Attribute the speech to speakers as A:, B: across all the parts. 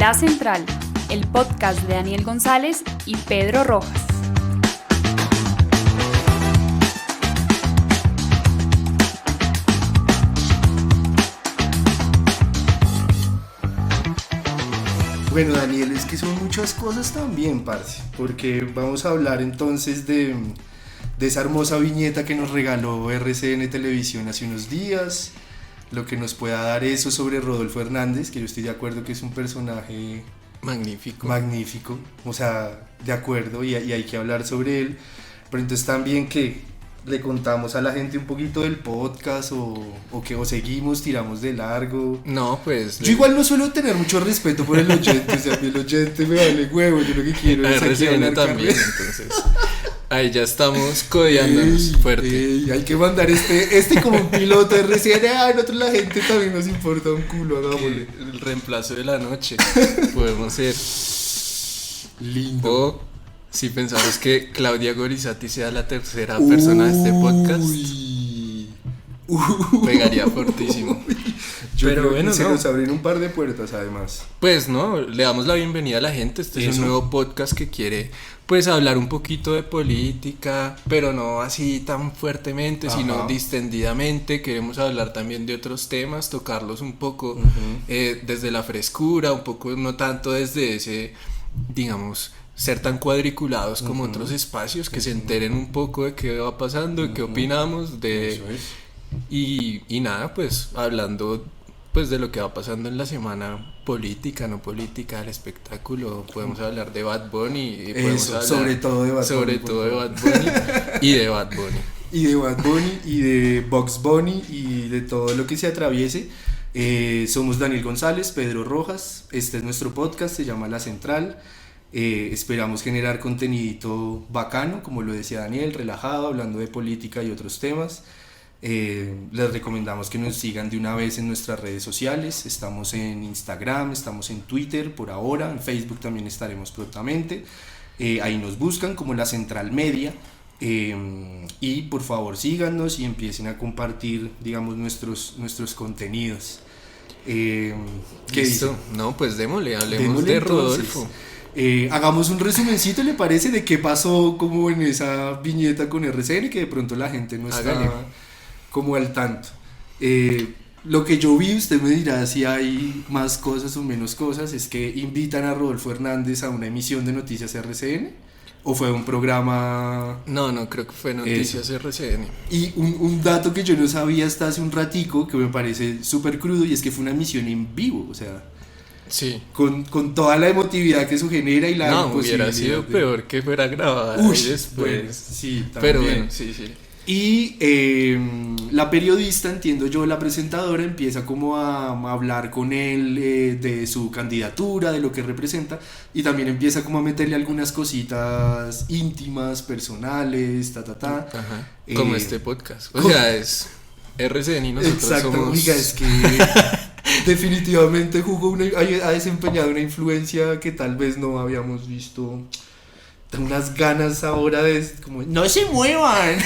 A: La Central, el podcast de Daniel González y Pedro Rojas.
B: Bueno, Daniel, es que son muchas cosas también, parce, porque vamos a hablar entonces de esa hermosa viñeta que nos regaló RCN Televisión hace unos días, lo que nos pueda dar eso sobre Rodolfo Hernández, que yo estoy de acuerdo que es un personaje magnífico, o sea, de acuerdo, y hay que hablar sobre él, pero entonces también que le contamos a la gente un poquito del podcast o seguimos, tiramos de largo.
C: No, pues...
B: Yo igual no suelo tener mucho respeto por el oyente, o sea, a mí el oyente me vale huevo, yo lo que quiero es aquí hablar
C: también, entonces ahí ya estamos codeándonos fuerte.
B: Hay que mandar este como un piloto de RCN, nosotros la gente también nos importa un culo, hagámosle.
C: El reemplazo de la noche, podemos ser.
B: Lindo.
C: O si pensamos que Claudia Gorizati sea la tercera persona de este podcast, pegaría fortísimo.
B: Pero bueno, se nos abren un par de puertas además.
C: Pues no, le damos la bienvenida a la gente. Este es un nuevo podcast que quiere pues hablar un poquito de política, pero no así tan fuertemente, sino distendidamente. Queremos hablar también de otros temas, tocarlos un poco desde la frescura, un poco no tanto desde ese, digamos, ser tan cuadriculados como otros espacios, que se enteren un poco de qué va pasando, de qué opinamos, de y nada, pues hablando pues de lo que va pasando en la semana política, no política, el espectáculo. Podemos hablar de Bad Bunny,
B: sobre todo de Bad Bunny
C: y de Bad Bunny
B: y de Bugs Bunny y de todo lo que se atraviese. Somos Daniel González, Pedro Rojas. Este es nuestro podcast, se llama La Central. Esperamos generar contenido bacano, como lo decía Daniel, relajado, hablando de política y otros temas. Les recomendamos que nos sigan de una vez en nuestras redes sociales. Estamos en Instagram, estamos en Twitter por ahora, en Facebook también estaremos prontamente. Ahí nos buscan como La Central Media. Y por favor síganos y empiecen a compartir, digamos, nuestros contenidos. ¿Qué
C: listo?
B: dice?
C: No, pues démosle de Rodolfo.
B: Hagamos un resumencito, ¿le parece? De qué pasó como en esa viñeta con RCN, que de pronto la gente no está como al tanto. Lo que yo vi, usted me dirá si hay más cosas o menos cosas, es que invitan a Rodolfo Hernández a una emisión de Noticias RCN, ¿o fue un programa?
C: No, creo que fue Noticias RCN.
B: Y un dato que yo no sabía hasta hace un ratico, que me parece súper crudo, y es que fue una emisión en vivo, o sea...
C: Sí.
B: Con toda la emotividad que eso genera y la imposibilidad.
C: Hubiera sido peor que fuera grabada después.
B: Bueno, sí, también.
C: Pero bueno, sí.
B: Y la periodista, entiendo yo, la presentadora, empieza como a hablar con él de su candidatura, de lo que representa, y también empieza como a meterle algunas cositas íntimas, personales, Ajá.
C: Como este podcast. O sea, es RCN y nosotros somos...
B: Oiga, es que... definitivamente ha desempeñado una influencia que tal vez no habíamos visto. Unas ganas ahora de como ¡no se muevan!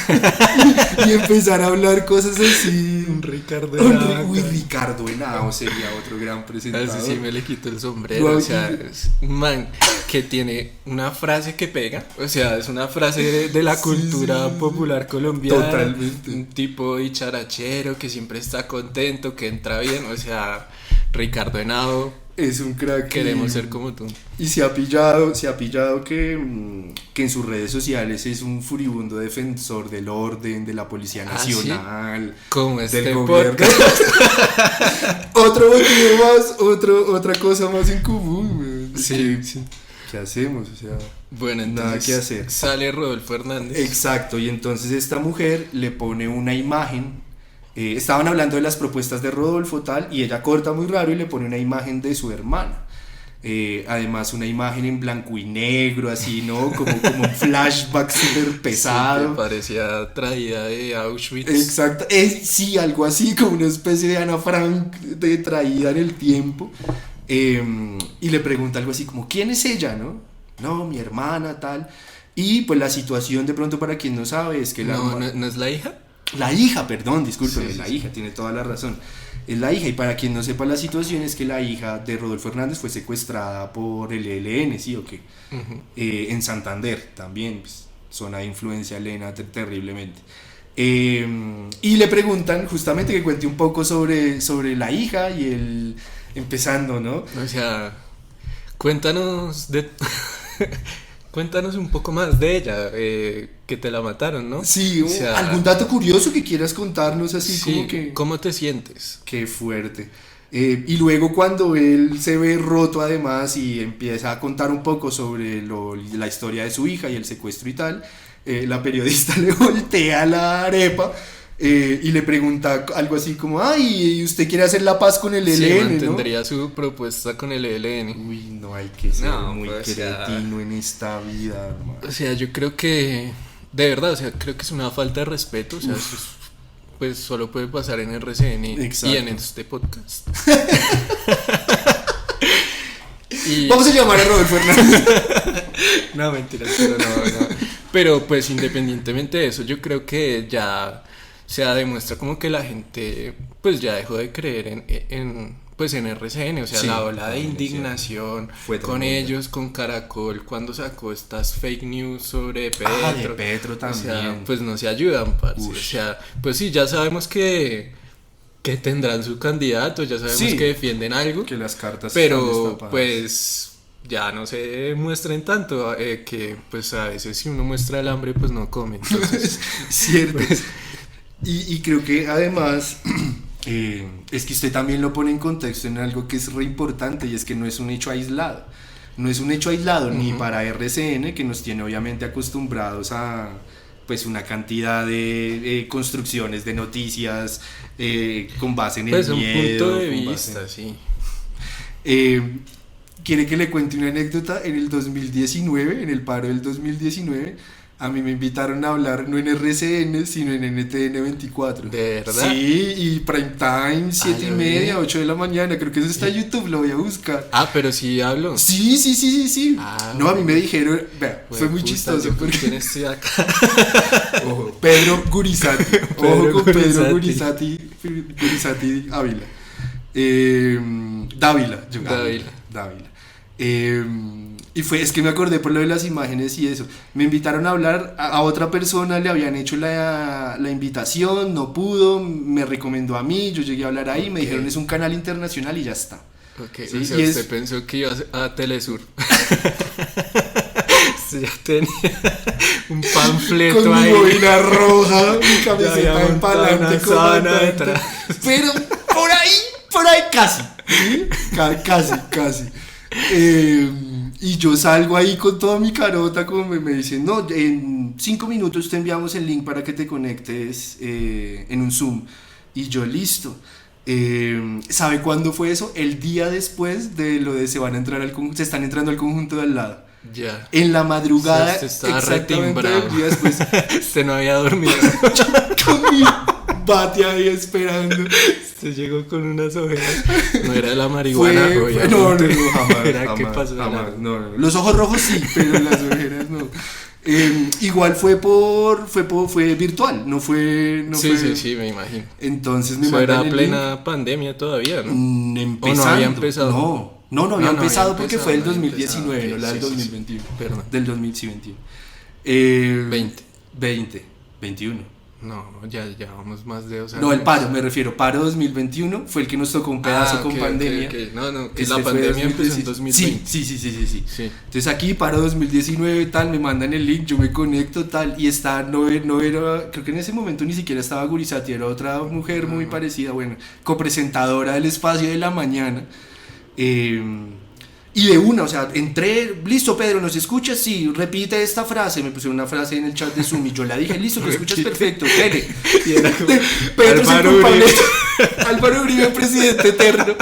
B: y empezar a hablar cosas así.
C: Un Ricardo Henao.
B: Ricardo Henao sería otro gran presentador.
C: Así sí me le quito el sombrero. O sea, es un man que tiene una frase que pega. O sea, es una frase de la cultura popular colombiana.
B: Totalmente.
C: Un tipo dicharachero que siempre está contento, que entra bien. O sea, Ricardo Henao.
B: Es un crack.
C: Queremos ser como tú.
B: Y se ha pillado que en sus redes sociales es un furibundo defensor del orden, de la Policía Nacional,
C: ¿sí? Como
B: del gobierno. Otro motivo más, otra cosa más en común.
C: Sí.
B: ¿Qué hacemos? O sea,
C: bueno, entonces
B: nada que hacer.
C: Sale Rodolfo Hernández.
B: Exacto, y entonces esta mujer le pone una imagen. Estaban hablando de las propuestas de Rodolfo tal, y ella corta muy raro y le pone una imagen de su hermana. Además una imagen en blanco y negro, así, ¿no? Como un flashback súper pesado.
C: Sí, que parecía traída de Auschwitz.
B: Exacto, sí, algo así, como una especie de Ana Frank de traída en el tiempo. Y le pregunta algo así como, ¿quién es ella, no? No, mi hermana, tal. Y pues la situación, de pronto, para quien no sabe, es que
C: ¿No es la hija?
B: La hija, perdón, discúlpeme,
C: Sí.
B: la hija, tiene toda la razón. Es la hija, y para quien no sepa la situación, es que la hija de Rodolfo Hernández fue secuestrada por el ELN, ¿sí o qué?
C: Ujú.
B: En Santander también, pues, zona de influencia elena terriblemente. Y le preguntan justamente que cuente un poco sobre la hija y el empezando, ¿no?
C: O sea, cuéntanos cuéntanos un poco más de ella, que te la mataron, ¿no?
B: Sí,
C: O sea,
B: algún dato curioso que quieras contarnos así
C: sí,
B: como que...
C: ¿cómo te sientes?
B: Qué fuerte. Y luego cuando él se ve roto además y empieza a contar un poco sobre la historia de su hija y el secuestro y tal, la periodista le voltea la arepa y le pregunta algo así como, ay, ¿y usted quiere hacer la paz con el
C: Sí,
B: ELN, no?
C: mantendría su propuesta con el ELN.
B: Uy, no hay que ser
C: No,
B: muy
C: pues, ya.
B: cretino en esta vida, hermano.
C: O sea, yo creo que, de verdad, o sea, creo que es una falta de respeto, o sea, eso es, pues solo puede pasar en RCN y
B: Exacto.
C: en este podcast. Y-
B: Vamos a llamar a Rodolfo Hernández.
C: No, mentiras, pero no. Pero pues independientemente de eso, yo creo que ya se demuestra como que la gente pues ya dejó de creer pues en RCN, o sea,
B: Sí,
C: la ola de
B: también es
C: indignación
B: Fue
C: con
B: tremenda.
C: ellos, con Caracol, cuando sacó estas fake news sobre Petro.
B: Ah, de Petro
C: O sea,
B: también.
C: pues no se ayudan, parce. O
B: Ush.
C: sea, pues sí, ya sabemos que tendrán su candidato, ya sabemos
B: Sí.
C: que defienden algo,
B: Que las cartas están
C: pero
B: destapadas.
C: pues ya no se muestren tanto, que pues a veces si uno muestra el hambre pues no come, entonces
B: Cierto. Y creo que además es que usted también lo pone en contexto en algo que es re importante, y es que no es un hecho aislado. No es un hecho aislado ni para RCN, que nos tiene obviamente acostumbrados a pues una cantidad de construcciones de noticias con base en el
C: pues un
B: miedo.
C: punto de
B: con base
C: vista, sí.
B: ¿Quiere que le cuente una anécdota? En el 2019, en el paro del 2019, a mí me invitaron a hablar no en RCN, sino en NTN 24.
C: ¿De verdad?
B: Sí, y prime time, 7 y
C: lo
B: media,
C: vi.
B: 8 de la mañana, creo que eso está en YouTube, lo voy a buscar.
C: Ah, pero sí hablo.
B: Sí.
C: Ah,
B: No, a mí me dijeron, vea, fue muy
C: Puta,
B: chistoso
C: yo con
B: porque...
C: quién estoy acá.
B: Ojo, Pedro Gurizati. Ojo
C: Pedro
B: con Pedro
C: Gurizati.
B: Gurizati Ávila. Dávila. Es que me acordé por lo de las imágenes y eso. Me invitaron a hablar, a otra persona le habían hecho la invitación, no pudo, me recomendó a mí, yo llegué a hablar ahí, me
C: Ok.
B: dijeron es un canal internacional y ya está.
C: Ok,
B: Sí,
C: o sea,
B: y
C: usted
B: es-
C: pensó que iba a Telesur. Usted ya tenía un panfleto
B: Con mi
C: ahí.
B: bobina roja, mi
C: Ya había
B: camiseta en
C: montado
B: palante,
C: una sábana
B: comandante.
C: detrás.
B: Pero por ahí casi. ¿Sí? Casi. Y yo salgo ahí con toda mi carota, como me dicen, no, en 5 minutos te enviamos el link para que te conectes en un Zoom. Y yo, listo. ¿Sabe cuándo fue eso? El día después de lo de se están entrando al conjunto de al lado.
C: Ya.
B: En la madrugada,
C: O sea, usted estaba
B: exactamente
C: retimbrado.
B: el día después,
C: Usted no había dormido.
B: con mi bate ahí esperando.
C: Usted llegó con unas ojeras. No era de la marihuana,
B: No,
C: obviamente.
B: jamás.
C: Era ¿qué
B: jamás,
C: pasó de
B: jamás,
C: largo?
B: no. Los ojos rojos sí, pero las ojeras no. Igual fue virtual, no fue.
C: Sí, me imagino.
B: Entonces me
C: Eso
B: mandan
C: era
B: el
C: plena pandemia todavía, ¿no?
B: link.
C: ¿O no había empezado?
B: No había
C: Ah, no
B: empezado
C: había
B: porque
C: empezado,
B: fue del
C: no había
B: 2019,
C: empezado.
B: no la del
C: Sí, sí, sí.
B: 2021.
C: Perdón.
B: Del 2021. 21.
C: No, ya vamos más de 2 años.
B: No, el paro, me refiero, paro 2021 fue el que nos tocó un pedazo
C: Ah,
B: con
C: ok,
B: pandemia.
C: ok. No, que
B: Este
C: la
B: fue
C: pandemia empezó
B: 2010.
C: en 2020.
B: Sí.
C: Sí.
B: Entonces aquí paro 2019 tal, me mandan el link, yo me conecto tal y no era, creo que en ese momento ni siquiera estaba Gurizati, era otra mujer muy parecida, bueno, copresentadora del Espacio de la Mañana. Y de una, o sea, entré, listo Pedro, ¿nos escuchas? Sí, repite esta frase, me pusieron una frase en el chat de Zoom y yo la dije, listo, lo escuchas perfecto, dele.
C: Y era como,
B: Pedro es el
C: Álvaro
B: culpable.
C: Uribe.
B: Álvaro Uribe, presidente eterno.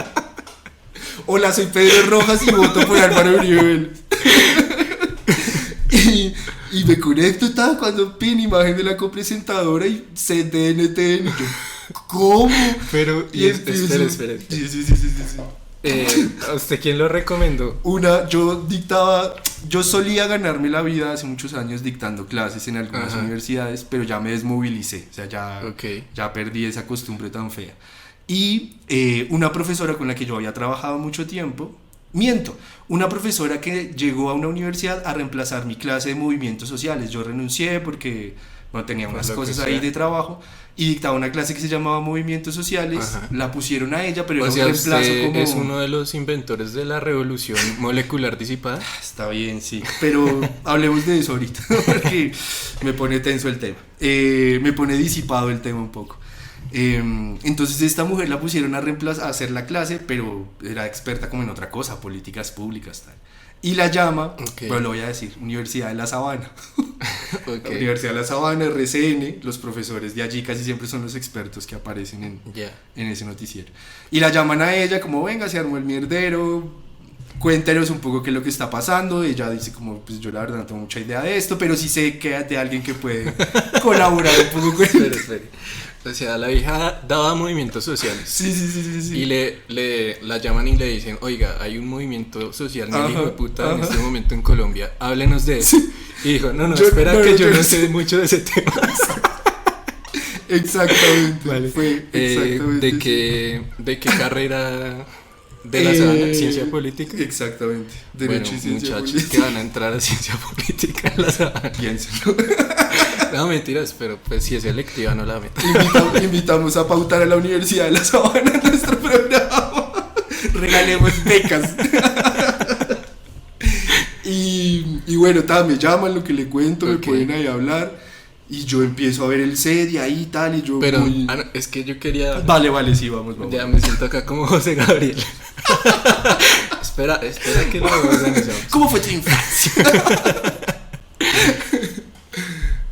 B: Hola, soy Pedro Rojas y voto por Álvaro Uribe. Y me conecto, cuando pin imagen de la copresentadora y CDNTN. ¿Cómo?
C: Pero,
B: Y
C: espera.
B: Sí.
C: ¿A usted quién lo recomendó?
B: Yo solía ganarme la vida hace muchos años dictando clases en algunas universidades, pero ya me desmovilicé, o sea, ya perdí esa costumbre tan fea. Y una profesora con la que yo había trabajado mucho tiempo, una profesora que llegó a una universidad a reemplazar mi clase de movimientos sociales. Yo renuncié porque tenía unas cosas ahí de trabajo y dictaba una clase que se llamaba movimientos sociales. La pusieron a ella, pero era un reemplazo como...
C: es uno de los inventores de la revolución molecular disipada.
B: Está bien, sí, pero hablemos de eso ahorita porque me pone tenso el tema, me pone disipado el tema un poco. Entonces esta mujer la pusieron a hacer la clase, pero era experta como en otra cosa, políticas públicas, tal. Y la llama, bueno, lo voy a decir, Universidad de la Sabana. La Universidad de la Sabana, RCN, los profesores de allí casi siempre son los expertos que aparecen en ese noticiero. Y la llaman a ella como, venga, se armó el mierdero, cuéntenos un poco qué es lo que está pasando. Ella dice como, pues yo la verdad no tengo mucha idea de esto, pero sí sé que de alguien que puede colaborar un poco con
C: Espere. O sea, la vieja daba movimientos sociales.
B: Sí.
C: Y la llaman y le dicen, oiga, hay un movimiento social, mi hijo de puta, en este momento en Colombia, háblenos de eso. Sí. Y dijo, no, yo no sé mucho de ese tema.
B: Exactamente.
C: Vale. Fue exactamente. ¿De qué carrera de la Sabana? ¿Ciencia política?
B: Exactamente. Derecho y ciencia
C: muchachos
B: política.
C: Que van a entrar a ciencia política en la Sabana.
B: Piénsenlo.
C: No, mentiras, pero pues si es electiva no la meto.
B: Invitamos a pautar a la Universidad de la Sabana en nuestro programa. Regalemos becas. Y bueno, me llaman, lo que le cuento, me ponen ahí a hablar. Y yo empiezo a ver el set y ahí tal, y yo...
C: Pero es que yo quería...
B: Vale, sí, vamos.
C: Ya me siento acá como José Gabriel. espera que lo organizamos.
B: ¿Cómo fue tu infancia?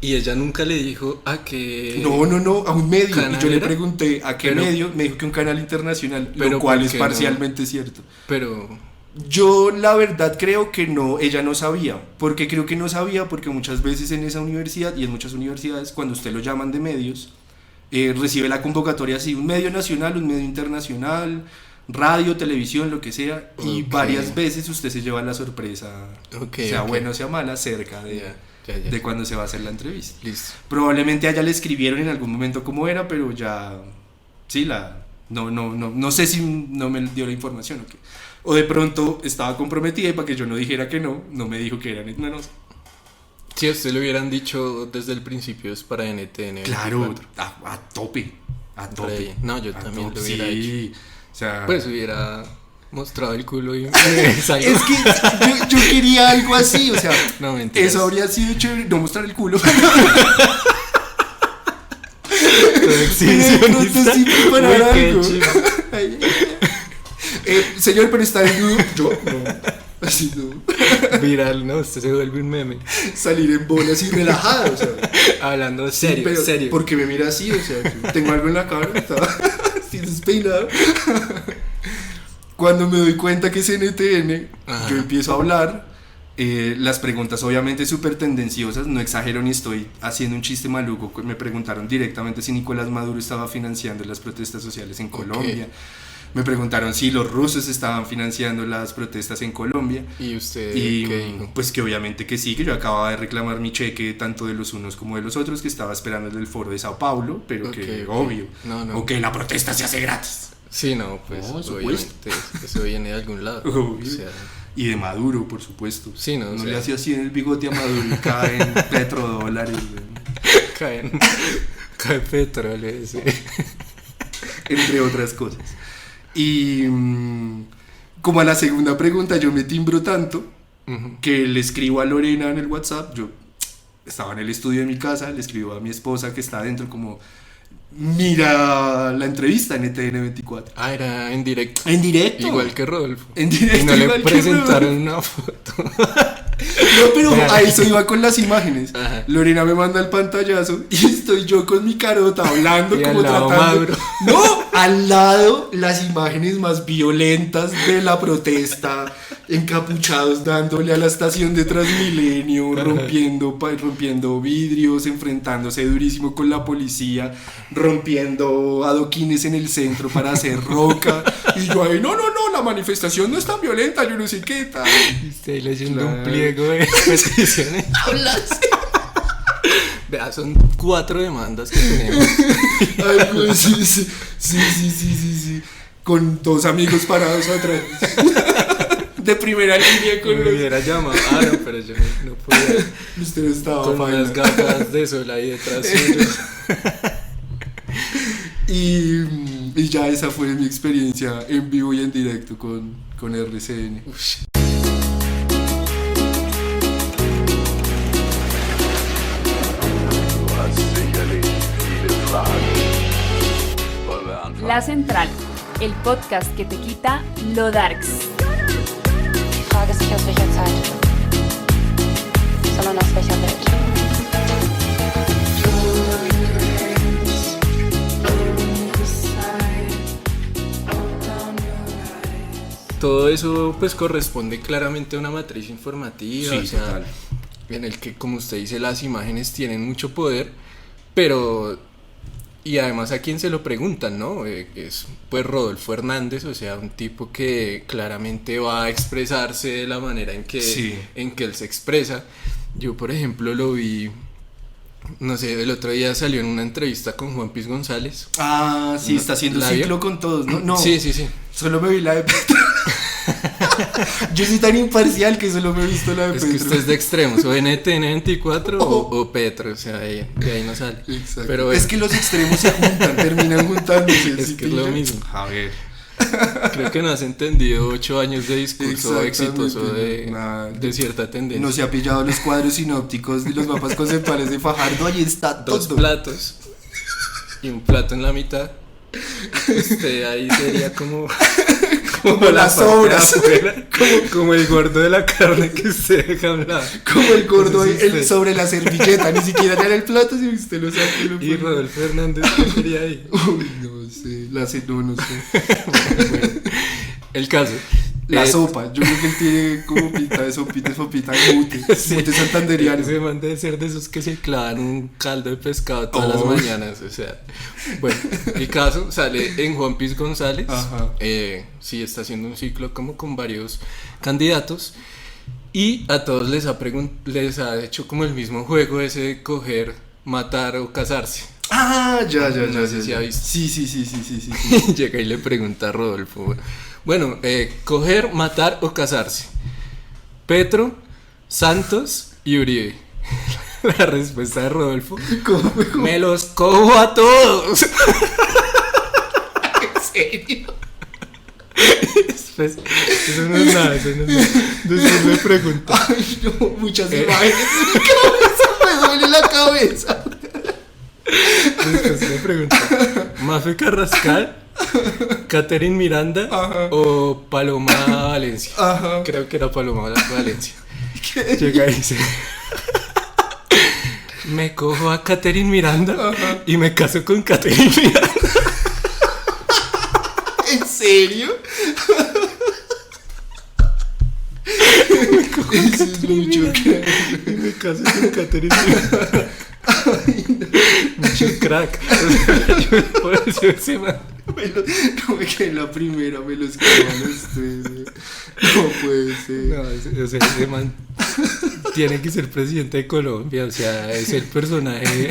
C: Y ella nunca le dijo a qué...
B: No, a un medio. Y yo le pregunté a qué medio, me dijo que un canal internacional, lo cual es parcialmente cierto.
C: Pero...
B: Yo la verdad creo que no, ella no sabía. ¿Por qué creo que no sabía? Porque muchas veces en esa universidad y en muchas universidades, cuando usted lo llaman de medios, recibe la convocatoria así, un medio nacional, un medio internacional, radio, televisión, lo que sea, y varias veces usted se lleva la sorpresa, sea buena o sea mala, cerca de cuando se va a hacer la entrevista.
C: Listo.
B: Probablemente a ella le escribieron en algún momento cómo era, pero ya, sí, no sé si no me dio la información o qué. O de pronto estaba comprometida y para que yo no dijera que no me dijo que era no sé.
C: Si a usted le hubieran dicho desde el principio es para NTN.
B: Claro, a tope.
C: No, yo también lo hubiera hecho.
B: O sea,
C: pues hubiera mostrado el culo y es
B: que yo quería algo así, o sea,
C: no, mentiras.
B: Eso habría sido chévere, no mostrar el culo.
C: Exhibicionista.
B: Sí, preparar algo. Señor, pero está en duda. Yo no. Así no.
C: Viral, ¿no? Usted se vuelve un meme.
B: Salir en bolas y relajado, o sea.
C: Hablando serio,
B: pero
C: serio.
B: Porque me mira así, o sea, tengo algo en la cara, estaba así despeinado. Cuando me doy cuenta que es NTN, yo empiezo a hablar. Las preguntas obviamente súper tendenciosas, no exagero ni estoy haciendo un chiste maluco. Me preguntaron directamente si Nicolás Maduro estaba financiando las protestas sociales en Colombia. Me preguntaron si los rusos estaban financiando las protestas en Colombia.
C: ¿Y usted
B: qué dijo? Pues que obviamente que sí, que yo acababa de reclamar mi cheque tanto de los unos como de los otros, que estaba esperando el del foro de Sao Paulo, pero que obvio.
C: No.
B: O que la protesta se hace gratis.
C: Sí, no, pues obviamente eso viene de algún lado.
B: O sea, y de Maduro, por supuesto.
C: Sí, no
B: le hacía así en el bigote a Maduro y cae en petrodólares.
C: Cae petróleo, sí.
B: Entre otras cosas. Y como a la segunda pregunta yo me timbro tanto que le escribo a Lorena en el WhatsApp. Yo estaba en el estudio de mi casa, le escribo a mi esposa que está adentro como... Mira la entrevista en NTN 24.
C: Era en directo.
B: En directo.
C: Igual que Rodolfo.
B: En directo.
C: Y no le presentaron una foto.
B: No, pero a eso iba con las imágenes. Ajá. Lorena me manda el pantallazo y estoy yo con mi carota hablando
C: y
B: como tratando. Maduro. No, al lado las imágenes más violentas de la protesta, encapuchados dándole a la estación de Transmilenio, rompiendo vidrios, enfrentándose durísimo con la policía, rompiendo adoquines en el centro para hacer roca. Y yo ahí, no, la manifestación no es tan violenta, yo no sé qué tal.
C: Estoy leyendo un pliego de peticiones.
B: Hablas.
C: Vea, son 4 demandas que tenemos.
B: Ay, pues, sí. Con 2 amigos parados atrás. De primera línea con
C: Me hubiera llamado, pero yo no podía.
B: Usted estaba
C: con unas gafas de sol ahí detrás suyos.
B: Y ya esa fue mi experiencia en vivo y en directo con RCN.
A: La Central, el podcast que te quita lo darks.
D: Die Frage ist nicht aus welcher Zeit, sondern aus welcher Welt.
C: Todo eso pues corresponde claramente a una matriz informativa,
B: Sí,
C: o sea,
B: total.
C: en el que, como usted dice, las imágenes tienen mucho poder, pero y además a quien se lo preguntan, ¿no? Es pues Rodolfo Hernández, o sea, un tipo que claramente va a expresarse de la manera en que él se expresa. Yo, por ejemplo, lo vi, no sé, el otro día salió en una entrevista con Juan Piz González.
B: Ah, sí, está haciendo
C: ¿La
B: ciclo
C: vio?
B: con todos, ¿no? No,
C: Sí.
B: solo me vi la de Petro. Yo soy tan imparcial que solo me he visto la de
C: Es
B: Petro.
C: que usted es de extremos, o NTN 24 o Petro, o sea, de ahí no sale.
B: Exacto.
C: Pero bueno,
B: Es que los extremos se juntan, terminan juntándose.
C: Es
B: ¿sí
C: que es lo
B: pilla?
C: mismo.
B: A ver.
C: creo que no has entendido 8 años de discurso
B: Exactamente.
C: exitoso
B: Nada.
C: de cierta tendencia.
B: No se ha pillado los cuadros sinópticos y los mapas conceptuales de Fajardo. Ahí está
C: 2
B: todo.
C: platos y un plato en la mitad. Ahí sería como
B: Las
C: parte de
B: obras.
C: afuera, como el gordo de la carne que usted deja a un lado.
B: Como el gordo
C: Entonces
B: ahí,
C: usted-
B: sobre la servilleta. Ni siquiera era el plato, si usted lo saca y lo
C: Y
B: pone.
C: Rodolfo Hernández, ¿qué sería ahí?
B: Uy, no sé. No sé.
C: El caso.
B: La
C: eh,
B: sopa, yo creo que él tiene como pinta de sopita de mute,
C: Sí,
B: mute santanderiano.
C: ese man debe ser de esos que se clavan un caldo de pescado todas
B: Oh.
C: las mañanas, o sea. Bueno, el caso sale en Juan Piz González.
B: Ajá.
C: Sí, está haciendo un ciclo como con varios candidatos. Y a todos les ha hecho como el mismo juego ese de coger, matar o casarse.
B: Ah, ya.
C: No sé si ha visto.
B: Sí.
C: Llega y le pregunta a Rodolfo. Bueno, coger, matar o casarse. Petro, Santos y Uribe. La respuesta de Rodolfo:
B: ¿Cómo?
C: me los cojo a todos.
B: ¿En serio?
C: Después, eso no es nada, Después le pregunta:
B: Ay, no, muchas imágenes en mi cabeza, me duele la cabeza.
C: Después le pregunta: ¿Mafe Carrascal, Catherine Miranda
B: Ajá.
C: o Paloma Valencia?
B: Ajá.
C: Creo que era Paloma Valencia. Llega y dice: me cojo a Catherine Miranda y me caso con Catherine Miranda.
B: ¿En serio? Eso es mucho que...
C: Y me caso con Catherine Miranda. Mucho crack. O sea, yo no puedo decir ese man.
B: No me quedé en la primera, me los quedé a los 3. No puede ser.
C: No, o sea, ese man tiene que ser presidente de Colombia. O sea, es el personaje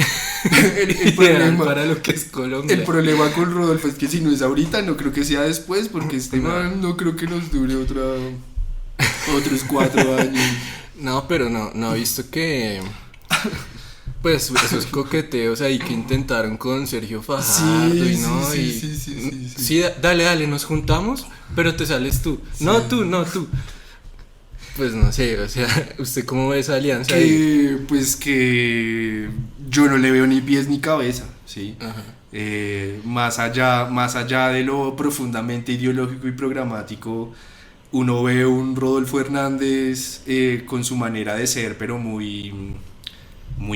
B: El
C: ideal
B: problema,
C: para lo que es Colombia.
B: el problema con Rodolfo es que si no es ahorita, no creo que sea después, porque este
C: No.
B: man no creo que nos dure otros 4 años.
C: No, pero no he visto que pues esos coqueteos ahí que intentaron con Sergio Fajardo y no
B: sí.
C: sí, dale, nos juntamos, pero te sales tú. No tú. Pues no sé, o sea, ¿usted cómo ve esa alianza ahí?
B: Que yo no le veo ni pies ni cabeza, ¿sí?
C: Ajá.
B: Más allá de lo profundamente ideológico y programático, uno ve un Rodolfo Hernández con su manera de ser, pero muy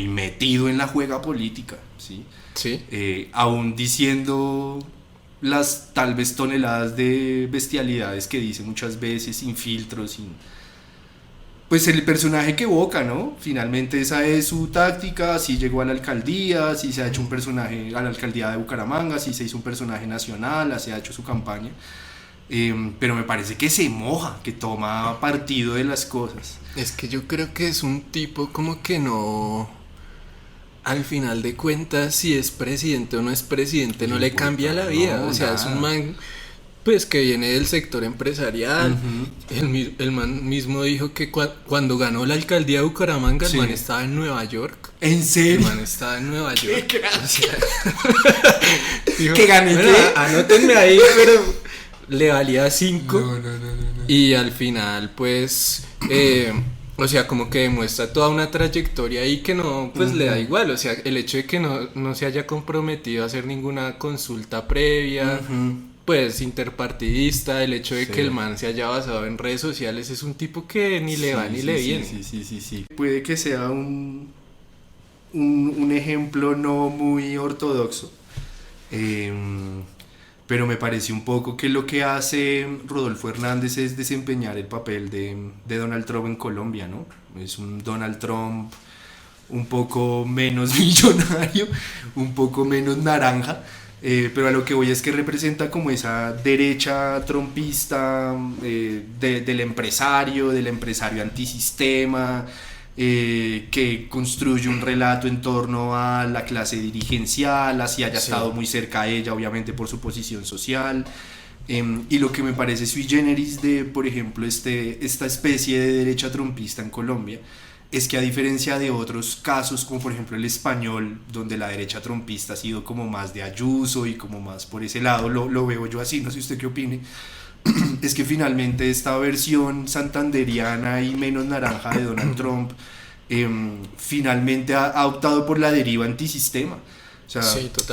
B: metido en la juega política, ¿sí?
C: Sí.
B: Aún diciendo las tal vez toneladas de bestialidades que dice muchas veces, sin filtros, pues el personaje que evoca, ¿no? Finalmente esa es su táctica, así llegó a la alcaldía, así se ha hecho un personaje a la alcaldía de Bucaramanga, así se hizo un personaje nacional, así ha hecho su campaña. pero me parece que se moja, que toma partido de las cosas.
C: Es que yo creo que es un tipo como que no, al final de cuentas, si es presidente o no es presidente, no le cambia la vida. O sea, nada. Es un man pues que viene del sector empresarial. El man mismo dijo que cuando ganó la alcaldía de Bucaramanga, el man estaba en Nueva York.
B: ¿En serio?
C: El man estaba en Nueva York.
B: ¡Qué gracia!
C: Dijo,
B: ¿que gané
C: bueno,
B: qué?
C: Anótenme ahí, pero le valía 5.
B: No.
C: Y al final, pues, o sea, como que demuestra toda una trayectoria ahí que no, pues le da igual. O sea, el hecho de que no se haya comprometido a hacer ninguna consulta previa, pues interpartidista, el hecho de que el man se haya basado en redes sociales, es un tipo que ni le va ni le viene.
B: Sí. Puede que sea un ejemplo no muy ortodoxo, pero me parece un poco que lo que hace Rodolfo Hernández es desempeñar el papel de Donald Trump en Colombia, ¿no? Es un Donald Trump un poco menos millonario, un poco menos naranja, pero a lo que voy es que representa como esa derecha trumpista del empresario antisistema, que construye un relato en torno a la clase dirigencial, así haya estado muy cerca a ella, obviamente por su posición social. Y lo que me parece sui generis de, por ejemplo, esta especie de derecha trumpista en Colombia, es que a diferencia de otros casos, como por ejemplo el español, donde la derecha trumpista ha sido como más de Ayuso y como más por ese lado, lo veo yo así, no sé usted qué opine, es que finalmente esta versión santanderiana y menos naranja de Donald Trump finalmente ha optado por la deriva antisistema. O sea,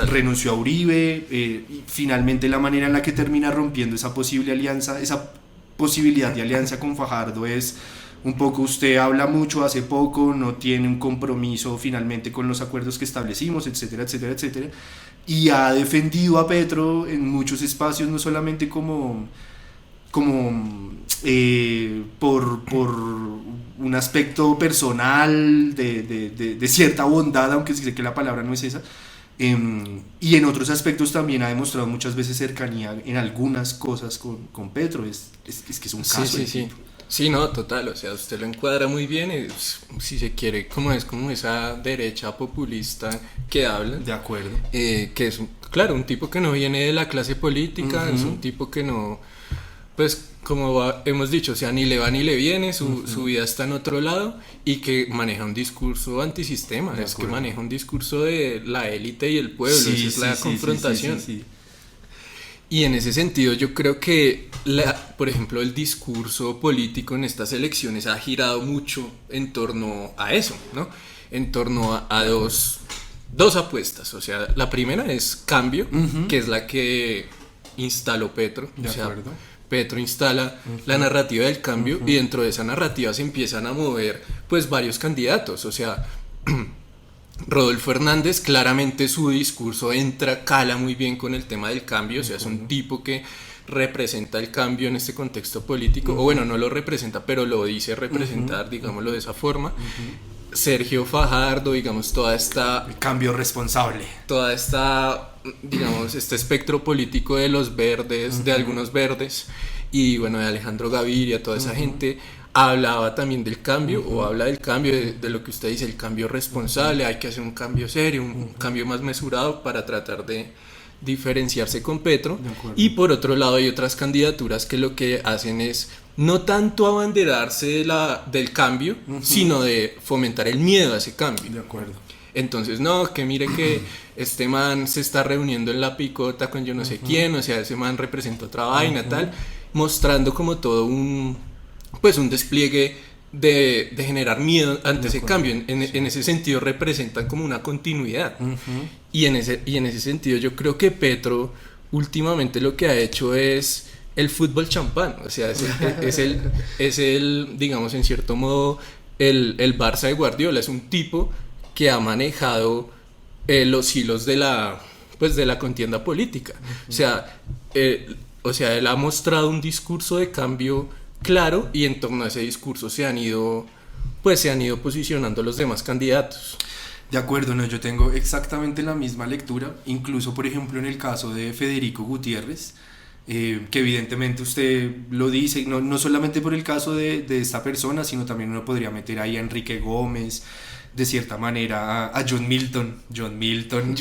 B: renunció a Uribe, y finalmente la manera en la que termina rompiendo esa posible alianza, esa posibilidad de alianza con Fajardo es un poco: usted habla mucho, hace poco, no tiene un compromiso finalmente con los acuerdos que establecimos, etcétera, etcétera, etcétera. Y ha defendido a Petro en muchos espacios, no solamente por un aspecto personal de cierta bondad, aunque sé que la palabra no es esa, y en otros aspectos también ha demostrado muchas veces cercanía en algunas cosas con Petro. Es que es un caso.
C: Sí, no, total, o sea, usted lo encuadra muy bien, si se quiere, como esa derecha populista que habla.
B: De acuerdo.
C: Que es, claro, un tipo que no viene de la clase política, es un tipo que no, pues, como hemos dicho, o sea, ni le va ni le viene, su vida está en otro lado, y que maneja un discurso antisistema, es que maneja un discurso de la élite y el pueblo, esa es la confrontación.
B: Sí.
C: Y en ese sentido yo creo que, por ejemplo, el discurso político en estas elecciones ha girado mucho en torno a eso, ¿no? En torno a dos apuestas. O sea, la primera es cambio, que es la que instaló Petro.
B: De acuerdo.
C: Petro instala la narrativa del cambio, y dentro de esa narrativa se empiezan a mover pues varios candidatos. O sea, Rodolfo Hernández, claramente su discurso cala muy bien con el tema del cambio, o sea, es un tipo que representa el cambio en este contexto político, o bueno, no lo representa, pero lo dice representar, digámoslo de esa forma. Sergio Fajardo, digamos, el
B: cambio responsable.
C: Toda esta, digamos, este espectro político de los verdes, de algunos verdes, y bueno, de Alejandro Gaviria, toda esa gente hablaba también del cambio, o habla del cambio, de lo que usted dice, el cambio responsable. Hay que hacer un cambio serio, un cambio más mesurado para tratar de diferenciarse con Petro. Y por otro lado hay otras candidaturas que lo que hacen es no tanto abanderarse del cambio, sino de fomentar el miedo a ese cambio.
B: De acuerdo.
C: Entonces, no, que mire que este man se está reuniendo en la picota con yo no sé quién, o sea, ese man representa otra vaina, tal, mostrando como todo un despliegue de generar miedo ante ese cambio. En ese sentido representan como una continuidad. Y en ese sentido yo creo que Petro últimamente lo que ha hecho es el fútbol champán. O sea, es el digamos, en cierto modo, el Barça de Guardiola. Es un tipo que ha manejado los hilos de la contienda política. O sea, él ha mostrado un discurso de cambio claro, y en torno a ese discurso se han ido posicionando los demás candidatos.
B: De acuerdo, no, yo tengo exactamente la misma lectura. Incluso, por ejemplo, en el caso de Federico Gutiérrez, que evidentemente usted lo dice, no solamente por el caso de esta persona, sino también uno podría meter ahí a Enrique Gómez, de cierta manera a John Milton. John Milton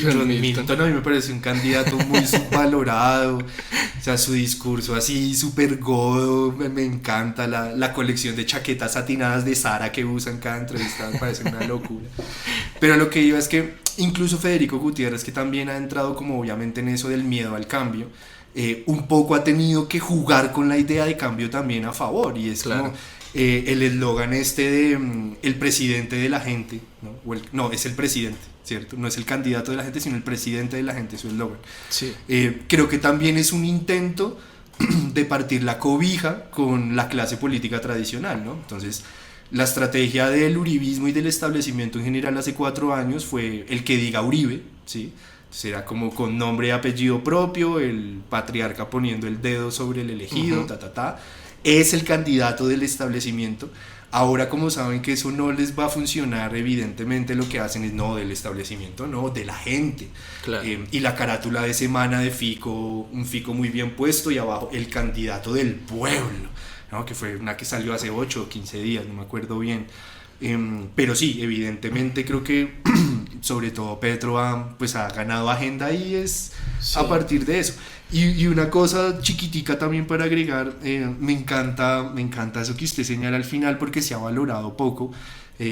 B: a mí me parece un candidato muy subvalorado, o sea, su discurso así súper godo, me encanta la colección de chaquetas satinadas de Zara que usa en cada entrevista, me parece una locura. Pero lo que iba es que incluso Federico Gutiérrez, que también ha entrado como obviamente en eso del miedo al cambio, un poco ha tenido que jugar con la idea de cambio también a favor, y es claro. Como el eslogan este de el presidente de la gente, ¿no? Es el presidente, ¿cierto? No es el candidato de la gente, sino el presidente de la gente, su eslogan.
C: Sí.
B: Creo que también es un intento de partir la cobija con la clase política tradicional, ¿no? Entonces, la estrategia del uribismo y del establecimiento en general hace 4 años fue el que diga Uribe, ¿sí? Entonces era como con nombre y apellido propio, el patriarca poniendo el dedo sobre el elegido, es el candidato del establecimiento. Ahora, como saben que eso no les va a funcionar, evidentemente lo que hacen es no del establecimiento, no, de la gente.
C: Claro.
B: Y la carátula de semana de Fico, un Fico muy bien puesto, y abajo el candidato del pueblo, ¿no? Que fue una que salió hace 8 o 15 días, no me acuerdo bien. Pero sí, evidentemente creo que sobre todo Petro ha ganado agenda, y es sí. A partir de eso. Y una cosa chiquitica también para agregar, me encanta eso que usted señala al final, porque se ha valorado poco,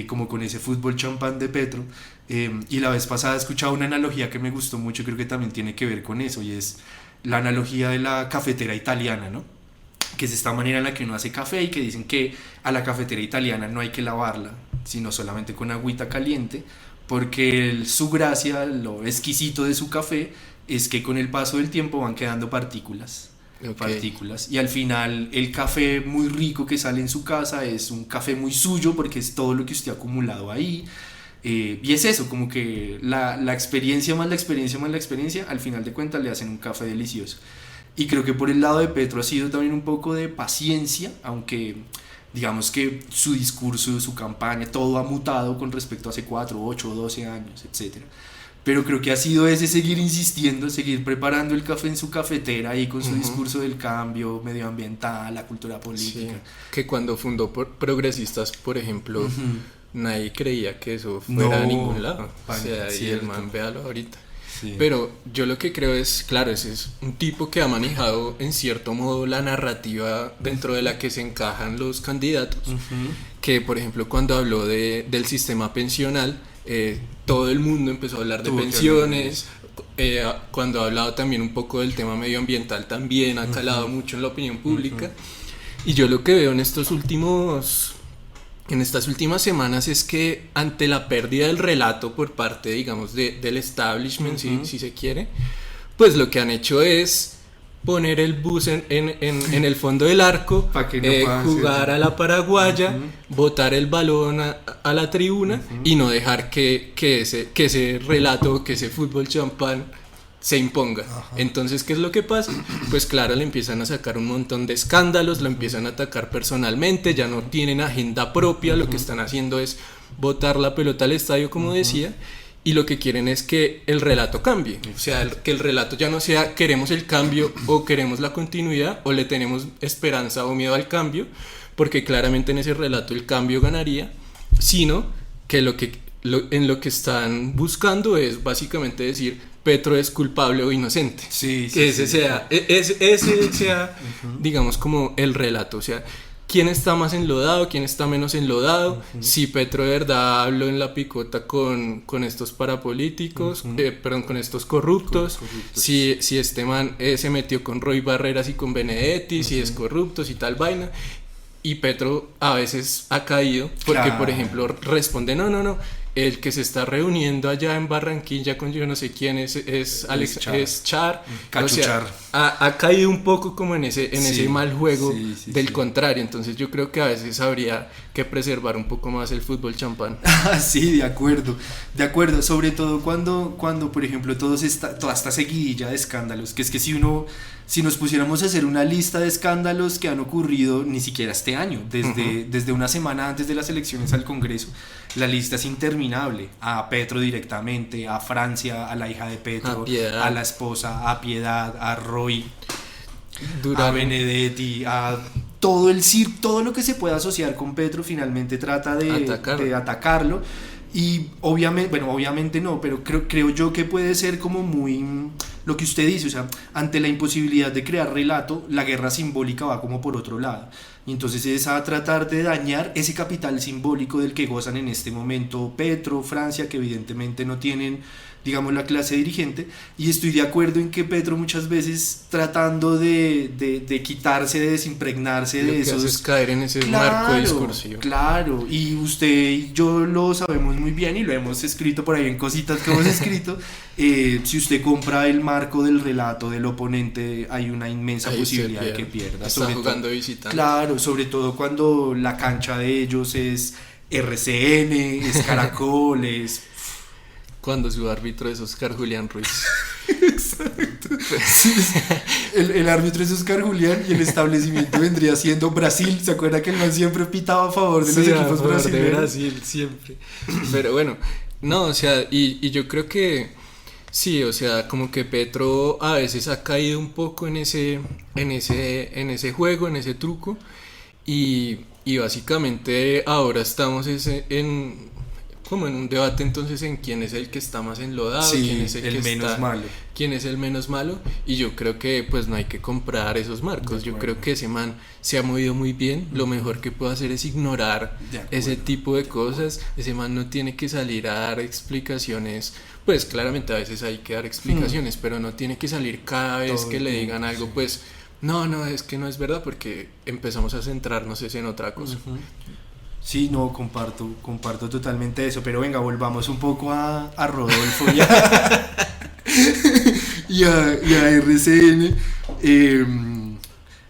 B: como con ese fútbol champán de Petro, y la vez pasada he escuchado una analogía que me gustó mucho, creo que también tiene que ver con eso, y es la analogía de la cafetera italiana, ¿no? Que es esta manera en la que uno hace café, y que dicen que a la cafetera italiana no hay que lavarla, sino solamente con agüita caliente, porque su gracia, lo exquisito de su café, es que con el paso del tiempo van quedando partículas, y al final el café muy rico que sale en su casa es un café muy suyo, porque es todo lo que usted ha acumulado ahí, y es eso, como que la experiencia más la experiencia más la experiencia, al final de cuentas le hacen un café delicioso. Y creo que por el lado de Petro ha sido también un poco de paciencia, aunque digamos que su discurso, su campaña, todo ha mutado con respecto a hace 4, 8, 12 años, etc. Pero creo que ha sido ese seguir insistiendo, seguir preparando el café en su cafetera ahí con su discurso del cambio medioambiental, la cultura política.
C: Sí, que cuando fundó Progresistas, por ejemplo, nadie creía que eso fuera a ningún lado. O sea, y el man, véalo ahorita. Sí. Pero yo lo que creo es, claro, ese es un tipo que ha manejado en cierto modo la narrativa dentro de la que se encajan los candidatos, que por ejemplo cuando habló del sistema pensional, todo el mundo empezó a hablar de pensiones, cuando ha hablado también un poco del tema medioambiental también ha calado mucho en la opinión pública, y yo lo que veo en estas últimas semanas es que ante la pérdida del relato por parte, digamos, del establishment, si se quiere, pues lo que han hecho es poner el bus en el fondo del arco, jugar a la paraguaya, botar el balón a la tribuna y no dejar que ese relato, que ese fútbol champán se imponga. Entonces, ¿qué es lo que pasa? Pues claro, le empiezan a sacar un montón de escándalos, lo empiezan a atacar personalmente, ya no tienen agenda propia, lo que están haciendo es botar la pelota al estadio, como decía, y lo que quieren es que el relato cambie, o sea, que el relato ya no sea queremos el cambio o queremos la continuidad o le tenemos esperanza o miedo al cambio, porque claramente en ese relato el cambio ganaría, sino que en lo que están buscando es básicamente decir Petro es culpable o inocente. Que ese sea, digamos, como el relato. O sea, quién está más enlodado, quién está menos enlodado. Si Petro de verdad habló en la picota con estos parapolíticos, con estos corruptos. Si este man se metió con Roy Barreras y con Benedetti, si es corrupto, si tal vaina. Y Petro a veces ha caído porque, por ejemplo, responde, no. El que se está reuniendo allá en Barranquilla con yo no sé quién es Char. O sea, ha caído un poco como en ese mal juego del contrario. Entonces yo creo que a veces habría que preservar un poco más el fútbol champán.
B: Sí, de acuerdo. Sobre todo cuando por ejemplo toda esta seguidilla de escándalos, que es que si nos pusiéramos a hacer una lista de escándalos que han ocurrido ni siquiera este año, desde una semana antes de las elecciones al Congreso, la lista es interminable. A Petro directamente, a Francia, a la hija de Petro, a la esposa, a Piedad, a Roy. a Benedetti, a todo el circo, todo lo que se pueda asociar con Petro, finalmente trata de atacarlo. Y obviamente no, pero creo yo que puede ser como muy lo que usted dice, o sea, ante la imposibilidad de crear relato, la guerra simbólica va como por otro lado. Y entonces es a tratar de dañar ese capital simbólico del que gozan en este momento Petro, Francia, que evidentemente no tienen, digamos, la clase dirigente. Y estoy de acuerdo en que Petro muchas veces tratando de quitarse, de desimpregnarse de esos...
C: Lo que hace es caer en ese marco discursivo.
B: Claro, y usted y yo lo sabemos muy bien y lo hemos escrito por ahí en cositas que hemos escrito. Si usted compra el marco del relato del oponente, hay una inmensa posibilidad de que pierda.
C: Está jugando visitante.
B: Claro, sobre todo cuando la cancha de ellos es RCN, es Caracol, es...
C: Cuando su árbitro es Oscar Julián Ruiz.
B: Exacto. Sí, el árbitro es Oscar Julián y el establecimiento vendría siendo Brasil. ¿Se acuerda que el man siempre pitaba a favor de los equipos brasileños?
C: De Brasil, siempre. Pero bueno, no, o sea, y yo creo que sí, o sea, como que Petro a veces ha caído un poco en ese juego, en ese truco. Y básicamente ahora estamos como en un debate entonces en quién es el que está más enlodado,
B: sí,
C: quién es el
B: menos malo.
C: Quién es el menos malo, y yo creo que pues no hay que comprar esos marcos. Yo creo que ese man se ha movido muy bien. Lo mejor que puede hacer es ignorar ese tipo de cosas. Ese man no tiene que salir a dar explicaciones. Pues claramente a veces hay que dar explicaciones, pero no tiene que salir cada vez todo que le digan algo, pues no, es que no es verdad, porque empezamos a centrarnos en otra cosa.
B: Sí, no, comparto totalmente eso, pero venga, volvamos un poco a Rodolfo y a RCN,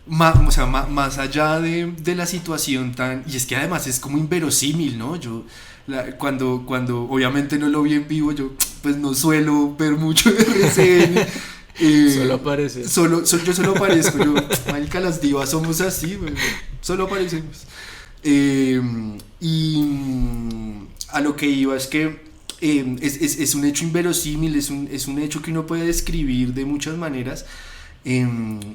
B: más allá de la situación y es que además es como inverosímil, ¿no? Cuando obviamente no lo vi en vivo, yo pues no suelo ver mucho RCN.
C: Solo aparece.
B: Yo solo aparezco, marica, las divas somos así, solo aparecemos. Y a lo que iba es que es un hecho inverosímil, es un hecho que uno puede describir de muchas maneras,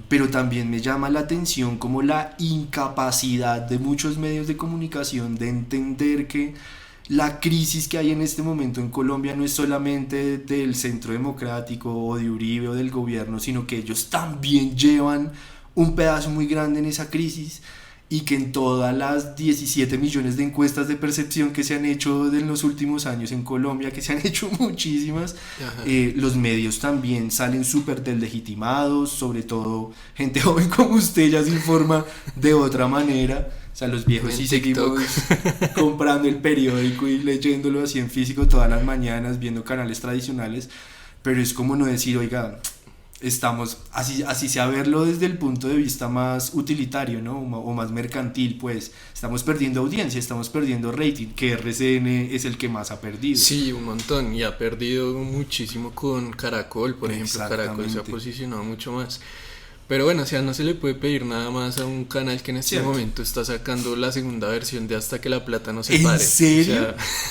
B: pero también me llama la atención como la incapacidad de muchos medios de comunicación de entender que la crisis que hay en este momento en Colombia no es solamente del Centro Democrático o de Uribe o del gobierno, sino que ellos también llevan un pedazo muy grande en esa crisis, y que en todas las 17 millones de encuestas de percepción que se han hecho en los últimos años en Colombia, que se han hecho muchísimas, los medios también salen súper deslegitimados, sobre todo gente joven como usted ya se informa de otra manera. O sea, los viejos sí seguimos comprando el periódico y leyéndolo así en físico todas las mañanas, viendo canales tradicionales, pero es como no decir, oiga, estamos, así sea verlo desde el punto de vista más utilitario, ¿no? O más mercantil, pues estamos perdiendo audiencia, estamos perdiendo rating, que RCN es el que más ha perdido.
C: Sí, un montón, y ha perdido muchísimo con Caracol, por ejemplo. Caracol se ha posicionado mucho más. Pero bueno, o sea, no se le puede pedir nada más a un canal que en este momento está sacando la segunda versión de Hasta que la plata no se pare.
B: ¿En serio?
C: O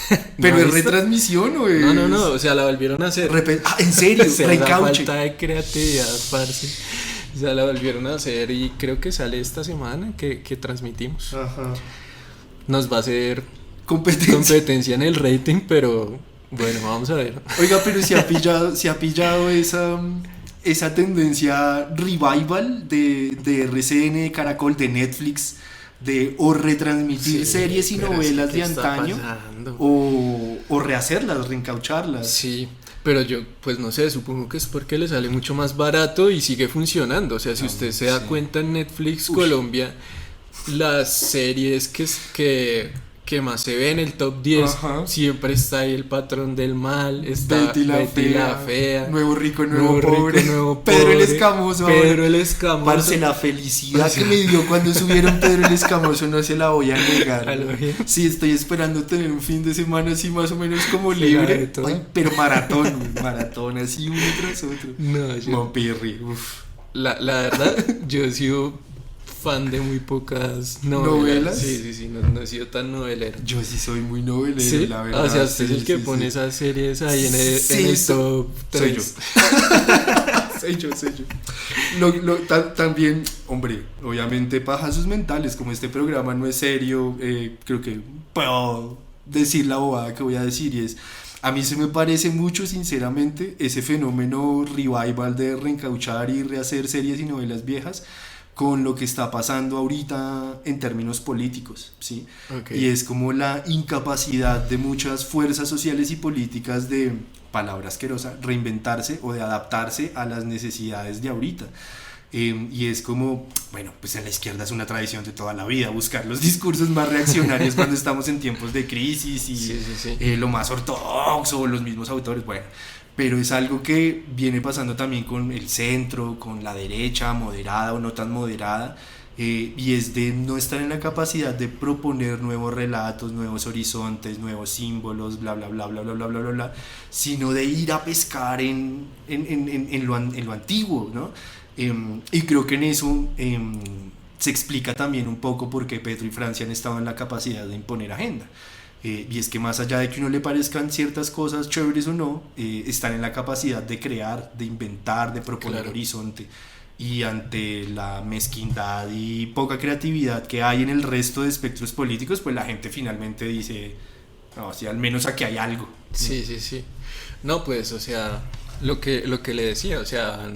C: sea,
B: ¿pero es retransmisión o es...?
C: No, o sea, la volvieron a hacer.
B: ¿En serio?
C: O sea, la falta de creatividad, parce. O sea, la volvieron a hacer y creo que sale esta semana que transmitimos.
B: Ajá.
C: Nos va a hacer competencia en el rating, pero bueno, vamos a ver.
B: Oiga, pero se ha pillado esa tendencia revival de RCN, de Caracol, de Netflix, de o retransmitir series y novelas de antaño o rehacerlas, reencaucharlas.
C: Sí, pero yo pues no sé, supongo que es porque le sale mucho más barato y sigue funcionando. O sea, si usted se da cuenta, en Netflix Colombia, las series que más se ve en el top 10, siempre está ahí El Patrón del Mal, está Betty la Fea,
B: Nuevo Rico, Nuevo Pobre, Pedro el Escamoso. Parce, la felicidad que me dio cuando subieron Pedro el Escamoso no se la voy a negar. Sí, estoy esperando tener un fin de semana así más o menos como libre. Ay, pero maratón, así uno tras otro. Mopirri,
C: la verdad, yo he sido fan de muy pocas novelas. Sí, no he sido tan novelero.
B: Yo sí soy muy novelero,
C: ¿sí?
B: La verdad.
C: O sea, usted es el que pone esas series ahí en el top 3.
B: Soy yo. Sé yo. También, hombre, obviamente pajazos mentales, como este programa no es serio, creo que puedo decir la bobada que voy a decir, y es, a mí se me parece mucho, sinceramente, ese fenómeno revival de reencauchar y rehacer series y novelas viejas con lo que está pasando ahorita en términos políticos, ¿sí? Okay. Y es como la incapacidad de muchas fuerzas sociales y políticas de, palabra asquerosa, reinventarse o de adaptarse a las necesidades de ahorita. Y es como, bueno, pues en la izquierda es una tradición de toda la vida buscar los discursos más reaccionarios cuando estamos en tiempos de crisis y sí. Lo más ortodoxo, los mismos autores, bueno, pero es algo que viene pasando también con el centro, con la derecha moderada o no tan moderada, y es de no estar en la capacidad de proponer nuevos relatos, nuevos horizontes, nuevos símbolos, bla bla bla bla bla bla bla bla, bla, sino de ir a pescar en lo antiguo, ¿no? Y creo que en eso se explica también un poco por qué Petro y Francia han estado en la capacidad de imponer agenda. Y es que más allá de que a uno le parezcan ciertas cosas chéveres o no, están en la capacidad de crear, de inventar, de proponer horizonte. Y ante la mezquindad y poca creatividad que hay en el resto de espectros políticos, pues la gente finalmente dice, no, si al menos aquí hay algo.
C: Sí. No, pues, o sea, lo que le decía, o sea,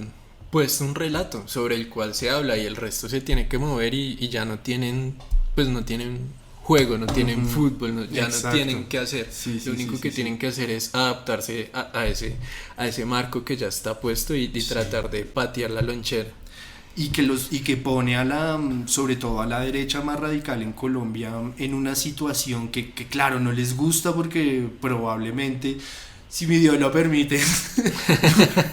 C: pues un relato sobre el cual se habla y el resto se tiene que mover y ya no tienen, pues no tienen juego, no tienen fútbol, ya no tienen que hacer, lo único que tienen que hacer es adaptarse a ese marco que ya está puesto y tratar de patear la lonchera.
B: Y que pone sobre todo a la derecha más radical en Colombia en una situación que claro, no les gusta porque probablemente, si mi Dios lo permite,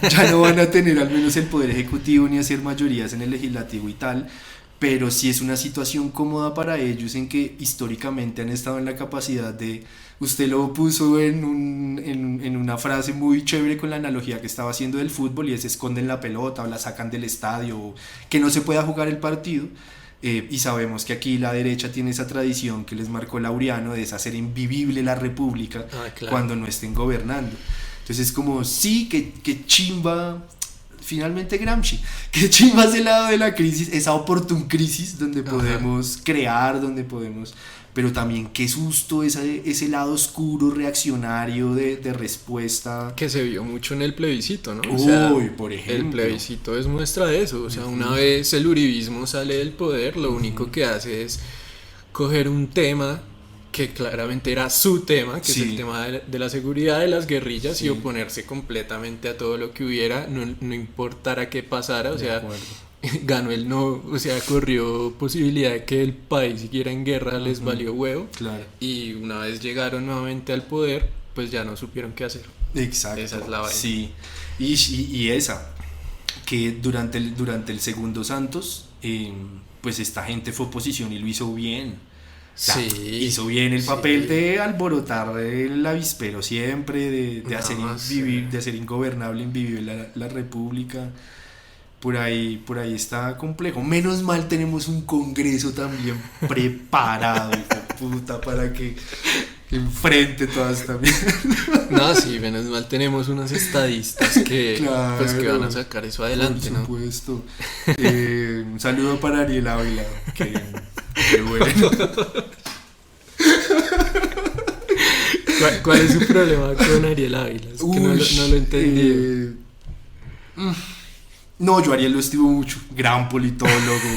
B: ya no van a tener al menos el poder ejecutivo ni hacer mayorías en el legislativo y tal, pero sí es una situación cómoda para ellos en que históricamente han estado en la capacidad de, usted lo puso en una frase muy chévere con la analogía que estaba haciendo del fútbol, y es esconden la pelota o la sacan del estadio, que no se pueda jugar el partido. Y sabemos que aquí la derecha tiene esa tradición que les marcó Laureano de hacer invivible la república cuando no estén gobernando. Entonces es como, sí, que chimba, finalmente Gramsci, que chimba ese lado de la crisis, esa oportun crisis donde podemos crear, donde podemos, pero también qué susto ese lado oscuro, reaccionario de respuesta.
C: Que se vio mucho en el plebiscito, ¿no? O sea,
B: por ejemplo.
C: El plebiscito es muestra de eso, o sea, una vez el uribismo sale del poder, lo único que hace es coger un tema que claramente era su tema, que es el tema de la seguridad de las guerrillas, y oponerse completamente a todo lo que hubiera, no importara qué pasara, o sea, ganó el no, o sea, corrió posibilidad de que el país siguiera en guerra, les valió huevo, y una vez llegaron nuevamente al poder, pues ya no supieron qué hacer.
B: Exacto.
C: Esa es la vaina.
B: Sí, y esa, que durante el segundo Santos, pues esta gente fue oposición y lo hizo bien. Hizo bien el papel de alborotar el avispero siempre, de hacer de hacer ingobernable, invivible la república. Por ahí está complejo. Menos mal tenemos un congreso también preparado, puta, para que enfrente toda esta mierda.
C: No, sí, menos mal tenemos unos estadistas que pues que van a sacar eso adelante, ¿no?
B: Por supuesto. Un saludo para Ariel Ávila, que bueno.
C: ¿Cuál es su problema con Ariel Ávila? Es que no lo entendí.
B: No, yo a Ariel lo estimo mucho. Gran politólogo,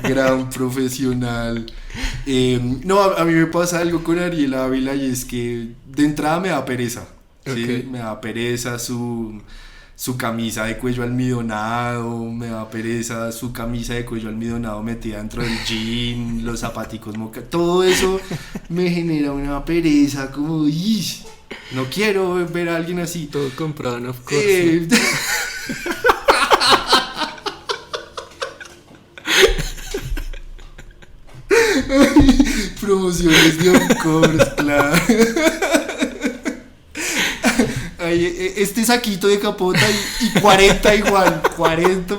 B: gran profesional. No, a mí me pasa algo con Ariel Ávila, y es que de entrada me da pereza. ¿Sí? Me da pereza su camisa de cuello almidonado, me da pereza su camisa de cuello almidonado metida dentro del jean, los zapaticos moca, todo eso me genera una pereza, como no quiero ver a alguien así.
C: Todo comprado en Of Course.
B: Promociones de Of Course, claro. Este saquito de capota y 40 igual, 40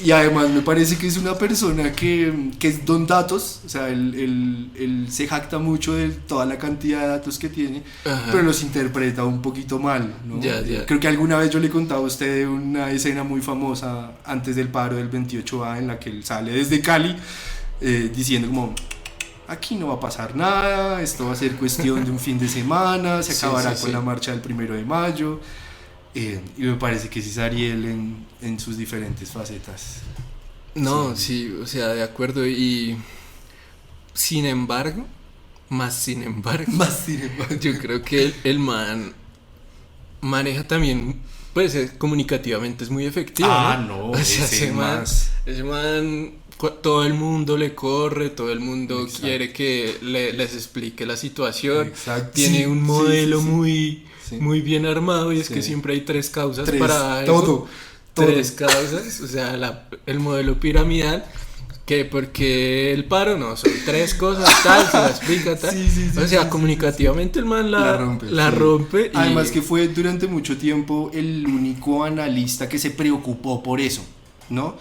B: Y además me parece que es una persona que es don datos, o sea, él se jacta mucho de toda la cantidad de datos que tiene,
C: Ajá.
B: pero los interpreta un poquito mal, ¿no?
C: Ya.
B: Creo que alguna vez yo le contaba a usted de una escena muy famosa antes del paro del 28A en la que él sale desde Cali diciendo como... Aquí no va a pasar nada, esto va a ser cuestión de un fin de semana, se acabará con la marcha del 1 de mayo. Y me parece que sí es Ariel en sus diferentes facetas.
C: No, sí, o sea, de acuerdo. Y sin embargo, más sin embargo, yo creo que el man maneja también, pues comunicativamente es muy efectivo.
B: No,
C: o sea, ese man, todo el mundo le corre, todo el mundo
B: Exacto.
C: quiere que les explique la situación.
B: Exacto.
C: Tiene un modelo
B: Sí.
C: muy bien armado y es
B: Sí.
C: que siempre hay 3 causas
B: 3,
C: para algo.
B: todo.
C: 3 causas, o sea, el modelo piramidal, que porque el paro no, son 3 cosas, tal, se la explica, tal.
B: Sí,
C: o sea,
B: sí,
C: comunicativamente el man la
B: sí.
C: rompe. Y...
B: Además que fue durante mucho tiempo el único analista que se preocupó por eso, ¿no?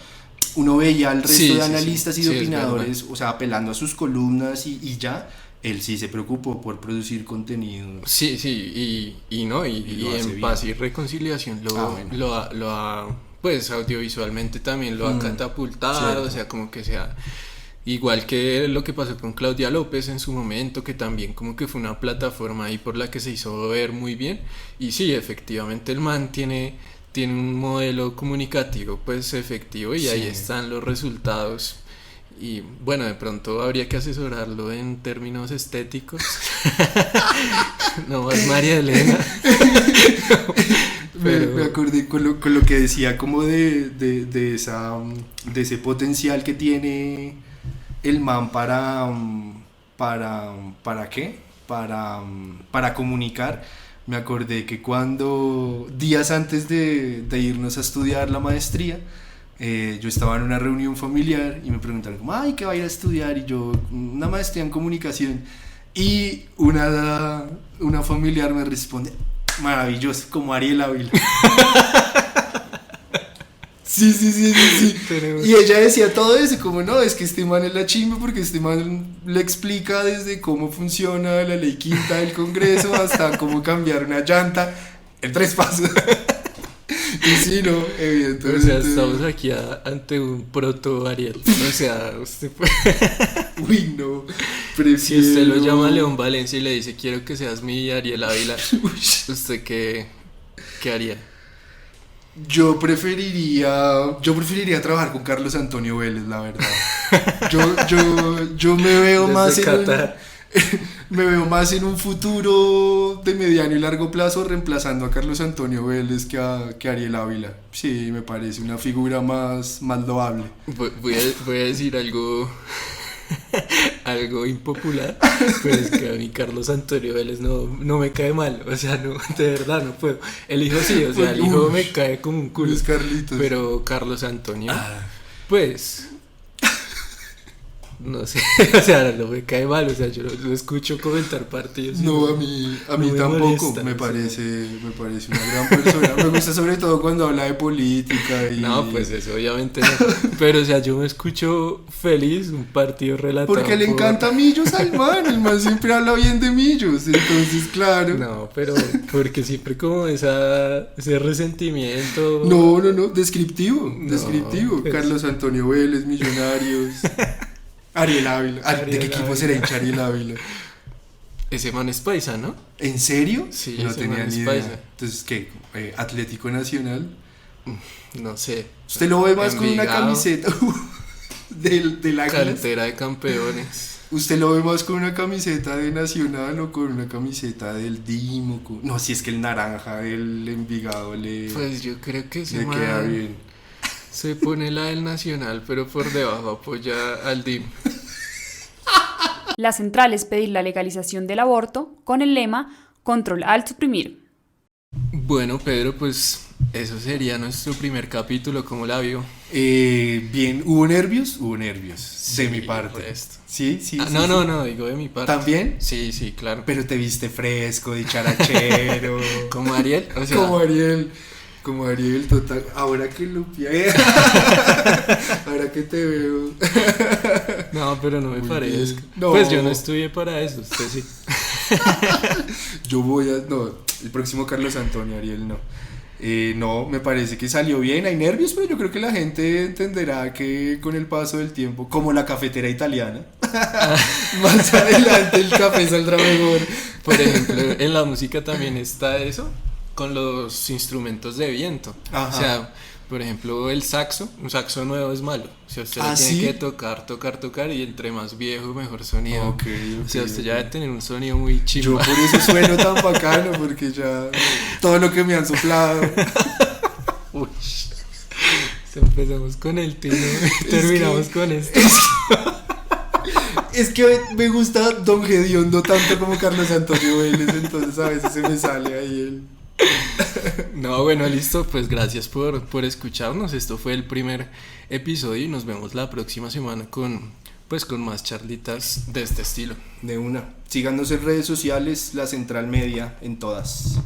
B: Uno veía al resto de analistas y de opinadores, o sea, apelando a sus columnas y ya, él sí se preocupó por producir contenido.
C: Sí, y en paz y reconciliación lo ha, pues audiovisualmente también lo ha catapultado, cierto. O sea, como que sea igual que lo que pasó con Claudia López en su momento, que también como que fue una plataforma ahí por la que se hizo ver muy bien. Y sí, efectivamente el man tiene un modelo comunicativo pues efectivo y ahí están los resultados. Y bueno, de pronto habría que asesorarlo en términos estéticos. No más María Elena.
B: Me acordé con lo que decía como de ese potencial que tiene el man para ¿qué? Para comunicar. Me acordé que cuando días antes de irnos a estudiar la maestría, yo estaba en una reunión familiar y me preguntaron como, ay, ¿qué va a ir a estudiar? Y yo, una maestría en comunicación. Y una familiar me responde, maravilloso, como Ariel Ávila. Sí. Y ella decía todo eso, como no, es que este man es la chimba porque este man le explica desde cómo funciona la ley quinta del Congreso hasta cómo cambiar una llanta en 3 pasos. Y sí, no, evidentemente.
C: O sea, estamos aquí ante un proto Ariel. O sea, usted puede...
B: Uy, no. Prefiero...
C: Si usted lo llama a León Valencia y le dice, quiero que seas mi Ariel Ávila, ¿usted qué haría?
B: Yo preferiría trabajar con Carlos Antonio Vélez, la verdad. Yo me veo más en un futuro de mediano y largo plazo reemplazando a Carlos Antonio Vélez que a Ariel Ávila. Sí, me parece una figura más loable.
C: Voy a decir algo impopular, pero es que a mí Carlos Antonio Vélez no me cae mal, o sea, no, de verdad no puedo. El hijo sí, o sea, el hijo me cae como un culo,
B: Carlitos.
C: Pero Carlos Antonio, pues no sé, o sea, no me cae mal, o sea, yo lo escucho comentar partidos.
B: No, a mí tampoco,
C: molesta,
B: me parece una gran persona. Me gusta sobre todo cuando habla de política y...
C: No, pues eso obviamente no, pero o sea, yo me escucho feliz un partido relatado.
B: Porque le encanta Millos al man, el man siempre habla bien de Millos, entonces claro.
C: No, pero porque siempre como ese resentimiento.
B: No, descriptivo.
C: Pues...
B: Carlos Antonio Vélez, Millonarios. Ariel Ávila. ¿De qué equipo será hincha Ariel Ávila?
C: Ese man es paisa, ¿no?
B: ¿En serio?
C: Sí,
B: no
C: ese
B: tenía
C: man
B: ni
C: es
B: idea.
C: paisa.
B: Entonces, ¿qué? ¿Atlético Nacional?
C: No sé.
B: ¿Usted lo ve más
C: Envigado,
B: con una camiseta del Águilas?
C: Cantera de campeones.
B: ¿Usted lo ve más con una camiseta de Nacional o con una camiseta del DIM? No, si es que el naranja del Envigado
C: Pues yo creo que ese
B: le
C: man
B: queda bien.
C: se pone la del Nacional, pero por debajo apoya al DIM.
A: La central es pedir la legalización del aborto con el lema Control al suprimir.
C: Bueno, Pedro, pues eso sería nuestro primer capítulo. ¿Cómo la vio?
B: Bien, ¿hubo nervios?
C: Sí,
B: de mi parte.
C: resto.
B: Sí.
C: No, digo de mi parte.
B: ¿También?
C: Sí, claro.
B: Pero te viste fresco, dicharachero.
C: Como Ariel, o sea,
B: como Ariel. Como Ariel, total. Ahora que lo ahora que te veo.
C: No, pero no me
B: Muy
C: parezco.
B: bien. No.
C: Pues yo no estudié para eso, usted sí.
B: Yo voy a. No, el próximo Carlos Antonio, Ariel, no. No, me parece que salió bien. Hay nervios, pero yo creo que la gente entenderá que con el paso del tiempo, como la cafetera italiana, más adelante el café saldrá mejor.
C: Por ejemplo, en la música también está eso con los instrumentos de viento.
B: Ajá.
C: O sea, por ejemplo, el saxo, un saxo nuevo es malo. O sea, usted lo tiene
B: ¿sí?
C: que tocar y entre más viejo, mejor sonido.
B: Ok,
C: O sea, usted
B: ok.
C: ya debe tener un sonido muy
B: Yo
C: chimba.
B: por eso sueno tan bacano, porque ya todo lo que me han soplado.
C: Uy. Empezamos con el tino y terminamos con esto.
B: Es que me gusta Don Gediondo tanto como Carlos Antonio Vélez, entonces a veces se me sale ahí el...
C: No, bueno, listo, pues gracias por escucharnos. Esto fue el primer episodio y nos vemos la próxima semana con más charlitas de este estilo.
B: De una. Síganos en redes sociales, La Central Media, en todas.